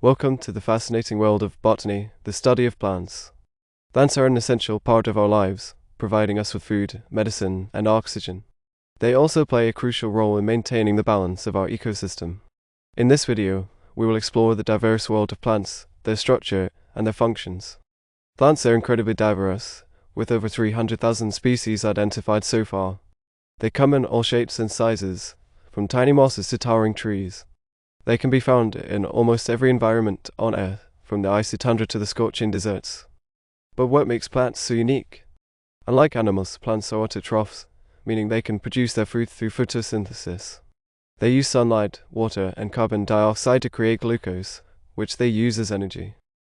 Welcome to the fascinating world of botany, the study of plants. Plants are an essential part of our lives, providing us with food, medicine, and oxygen. They also play a crucial role in maintaining the balance of our ecosystem. In this video, we will explore the diverse world of plants, their structure, and their functions. Plants are incredibly diverse, with over 300,000 species identified so far. They come in all shapes and sizes, from tiny mosses to towering trees. They can be found in almost every environment on Earth, from the icy tundra to the scorching deserts. But what makes plants so unique? Unlike animals, plants are autotrophs, meaning they can produce their food through photosynthesis. They use sunlight, water, and carbon dioxide to create glucose, which they use as energy.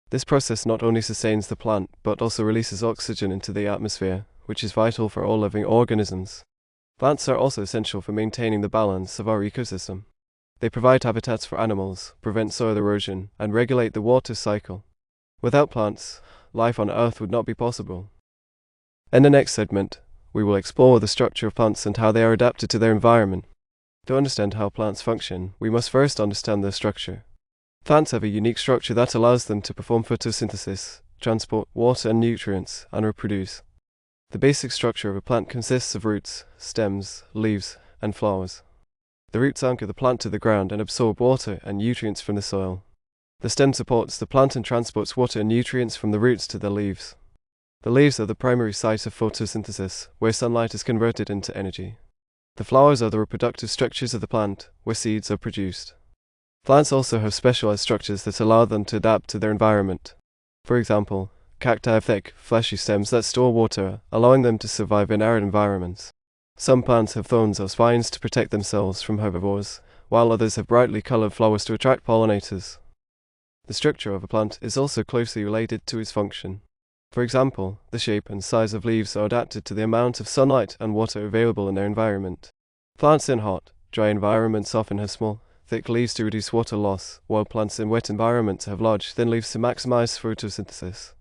This process not only sustains the plant, but also releases oxygen into the atmosphere, which is vital for all living organisms. Plants are also essential for maintaining the balance of our ecosystem. They provide habitats for animals, prevent soil erosion, and regulate the water cycle. Without plants, life on Earth would not be possible. In the next segment, we will explore the structure of plants and how they are adapted to their environment. To understand how plants function, we must first understand their structure. Plants have a unique structure that allows them to perform photosynthesis, transport water and nutrients, and reproduce. The basic structure of a plant consists of roots, stems, leaves, and flowers. The roots anchor the plant to the ground and absorb water and nutrients from the soil. The stem supports the plant and transports water and nutrients from the roots to the leaves. The leaves are the primary site of photosynthesis, where sunlight is converted into energy. The flowers are the reproductive structures of the plant, where seeds are produced. Plants also have specialized structures that allow them to adapt to their environment. For example, cacti have thick, fleshy stems that store water, allowing them to survive in arid environments. Some plants have thorns or spines to protect themselves from herbivores, while others have brightly colored flowers to attract pollinators. The structure of a plant is also closely related to its function. For example, the shape and size of leaves are adapted to the amount of sunlight and water available in their environment. Plants in hot, dry environments often have small, thick leaves to reduce water loss, while plants in wet environments have large, thin leaves to maximize photosynthesis.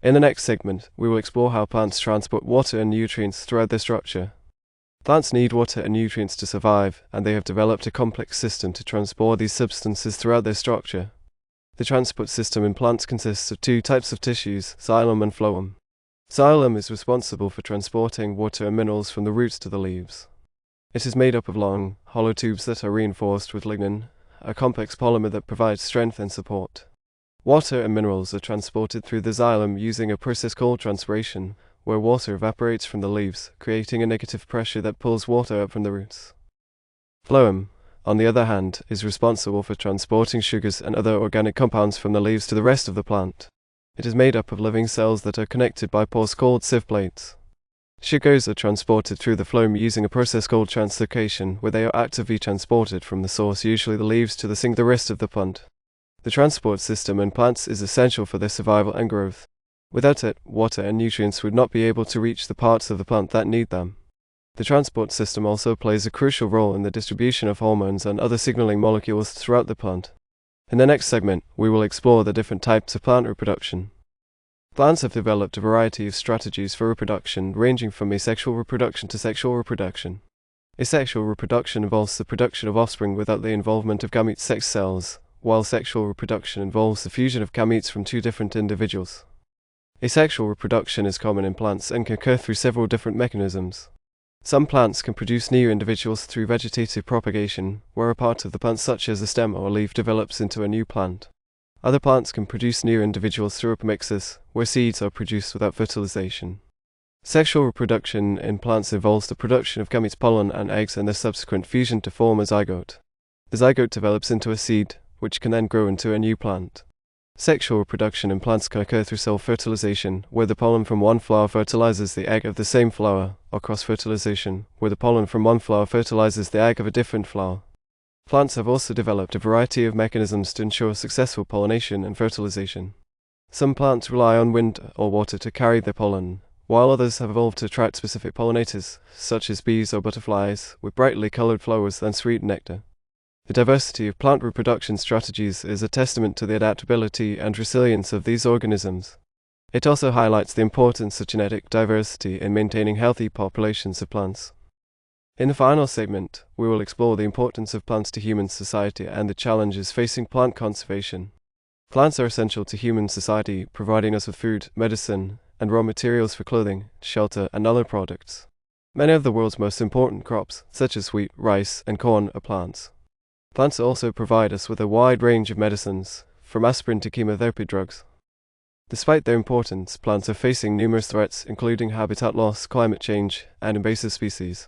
In the next segment, we will explore how plants transport water and nutrients throughout their structure. Plants need water and nutrients to survive, and they have developed a complex system to transport these substances throughout their structure. The transport system in plants consists of two types of tissues, xylem and phloem. Xylem is responsible for transporting water and minerals from the roots to the leaves. It is made up of long, hollow tubes that are reinforced with lignin, a complex polymer that provides strength and support. Water and minerals are transported through the xylem using a process called transpiration, where water evaporates from the leaves, creating a negative pressure that pulls water up from the roots. Phloem, on the other hand, is responsible for transporting sugars and other organic compounds from the leaves to the rest of the plant. It is made up of living cells that are connected by pores called sieve plates. Sugars are transported through the phloem using a process called translocation, where they are actively transported from the source, usually the leaves, to the rest of the plant. The transport system in plants is essential for their survival and growth. Without it, water and nutrients would not be able to reach the parts of the plant that need them. The transport system also plays a crucial role in the distribution of hormones and other signaling molecules throughout the plant. In the next segment, we will explore the different types of plant reproduction. Plants have developed a variety of strategies for reproduction, ranging from asexual reproduction to sexual reproduction. Asexual reproduction involves the production of offspring without the involvement of gamete sex cells, while sexual reproduction involves the fusion of gametes from two different individuals. Asexual reproduction is common in plants and can occur through several different mechanisms. Some plants can produce new individuals through vegetative propagation, where a part of the plant such as a stem or leaf develops into a new plant. Other plants can produce new individuals through apomixis, where seeds are produced without fertilization. Sexual reproduction in plants involves the production of gametes, pollen, and eggs and their subsequent fusion to form a zygote. The zygote develops into a seed, which can then grow into a new plant. Sexual reproduction in plants can occur through self-fertilization, where the pollen from one flower fertilizes the egg of the same flower, or cross-fertilization, where the pollen from one flower fertilizes the egg of a different flower. Plants have also developed a variety of mechanisms to ensure successful pollination and fertilization. Some plants rely on wind or water to carry their pollen, while others have evolved to attract specific pollinators, such as bees or butterflies, with brightly colored flowers and sweet nectar. The diversity of plant reproduction strategies is a testament to the adaptability and resilience of these organisms. It also highlights the importance of genetic diversity in maintaining healthy populations of plants. In the final segment, we will explore the importance of plants to human society and the challenges facing plant conservation. Plants are essential to human society, providing us with food, medicine, and raw materials for clothing, shelter, and other products. Many of the world's most important crops, such as wheat, rice, and corn, are plants. Plants also provide us with a wide range of medicines, from aspirin to chemotherapy drugs. Despite their importance, plants are facing numerous threats, including habitat loss, climate change, and invasive species.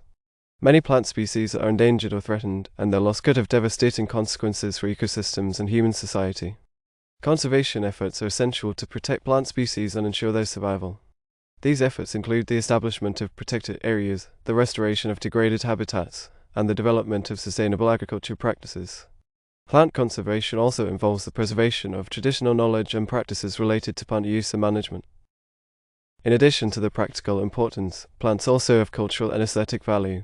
Many plant species are endangered or threatened, and their loss could have devastating consequences for ecosystems and human society. Conservation efforts are essential to protect plant species and ensure their survival. These efforts include the establishment of protected areas, the restoration of degraded habitats, and the development of sustainable agriculture practices. Plant conservation also involves the preservation of traditional knowledge and practices related to plant use and management. In addition to the practical importance, plants also have cultural and aesthetic value.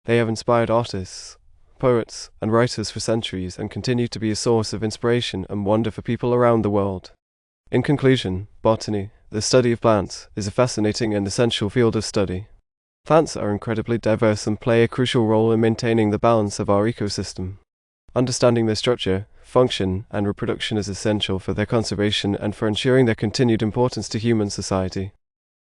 They have inspired artists, poets, and writers for centuries and continue to be a source of inspiration and wonder for people around the world. In conclusion, botany, the study of plants, is a fascinating and essential field of study. Plants are incredibly diverse and play a crucial role in maintaining the balance of our ecosystem. Understanding their structure, function, and reproduction is essential for their conservation and for ensuring their continued importance to human society.